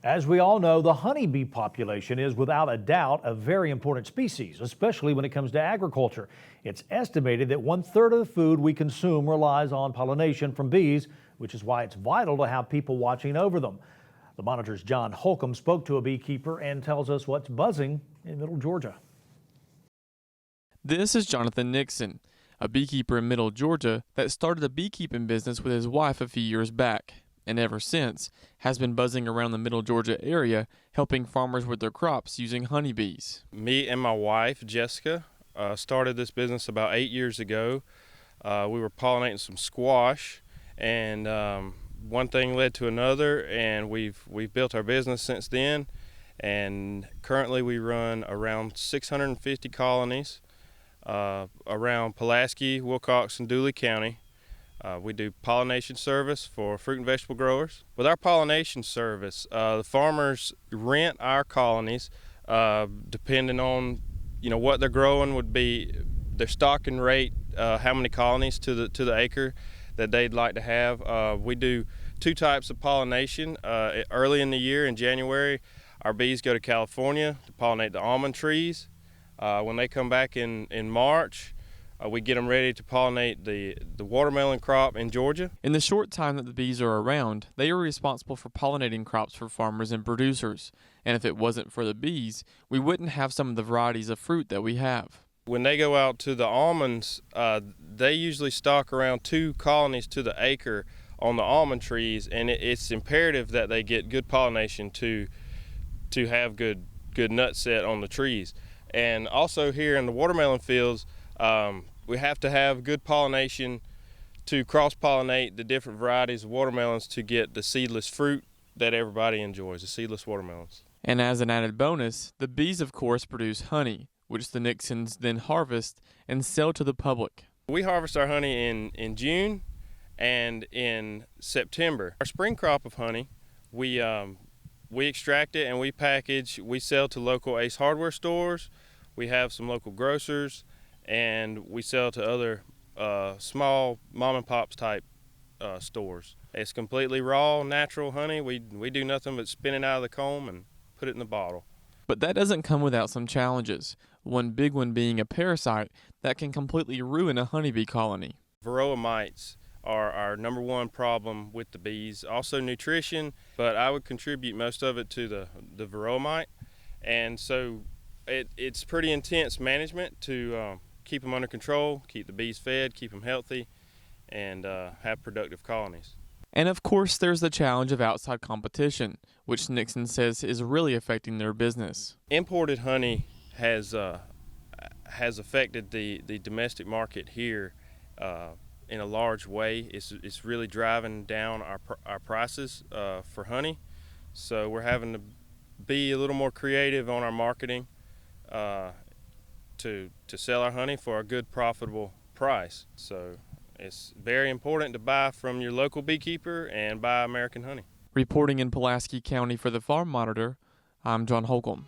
As we all know, the honeybee population is without a doubt a very important species, especially when it comes to agriculture. It's estimated that 1/3 of the food we consume relies on pollination from bees, which is why it's vital to have people watching over them. The Monitor's John Holcomb spoke to a beekeeper and tells us what's buzzing in Middle Georgia. This is Jonathan Nixon, a beekeeper in Middle Georgia that started a beekeeping business with his wife a few years back, and ever since has been buzzing around the Middle Georgia area, helping farmers with their crops using honeybees. Me and my wife, Jessica, started this business about 8 years ago. We were pollinating some squash, and one thing led to another, and we've built our business since then. And currently we run around 650 colonies around Pulaski, Wilcox, and Dooley County. We do pollination service for fruit and vegetable growers. With our pollination service, the farmers rent our colonies depending on what they're growing would be their stocking rate, how many colonies to the acre that they'd like to have. We do two types of pollination. Early in the year, in January, our bees go to California to pollinate the almond trees. When they come back in March, we get them ready to pollinate the watermelon crop in Georgia. In the short time that the bees are around, they are responsible for pollinating crops for farmers and producers. And if it wasn't for the bees, we wouldn't have some of the varieties of fruit that we have. When they go out to the almonds, they usually stock around 2 colonies to the acre on the almond trees, and it's imperative that they get good pollination to have good nut set on the trees. And also here in the watermelon fields, we have to have good pollination to cross-pollinate the different varieties of watermelons to get the seedless fruit that everybody enjoys, the seedless watermelons. And as an added bonus, the bees of course produce honey, which the Nixons then harvest and sell to the public. We harvest our honey in June and in September. Our spring crop of honey, we extract it and we package. We sell to local Ace Hardware stores. We have some local grocers, and we sell to other small mom and pops type stores. It's completely raw, natural honey. We do nothing but spin it out of the comb and put it in the bottle. But that doesn't come without some challenges, one big one being a parasite that can completely ruin a honeybee colony. Varroa mites are our #1 problem with the bees. Also nutrition, but I would contribute most of it to the Varroa mite. And so it's pretty intense management to keep them under control, keep the bees fed, keep them healthy, and have productive colonies. And of course there's the challenge of outside competition, which Nixon says is really affecting their business. Imported honey has affected the domestic market here in a large way. It's really driving down our prices for honey. So we're having to be a little more creative on our marketing to sell our honey for a good profitable price. So it's very important to buy from your local beekeeper and buy American honey. Reporting in Pulaski County for the Farm Monitor, I'm John Holcomb.